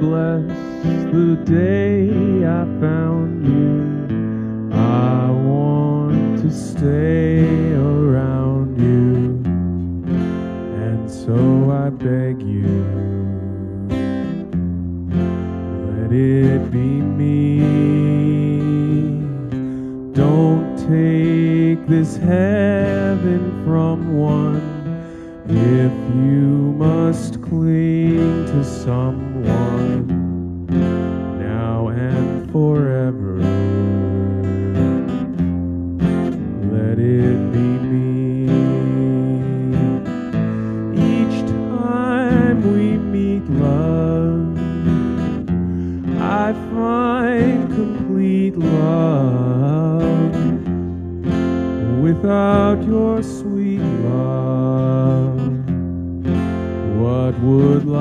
bless the day I found you. I want to stay around you, and so I beg you, let it be me. Don't take this heaven from one if you must cling to someone now and forever. Let it be me. Each time we meet, love, I find complete love. Without your sweet love, what would life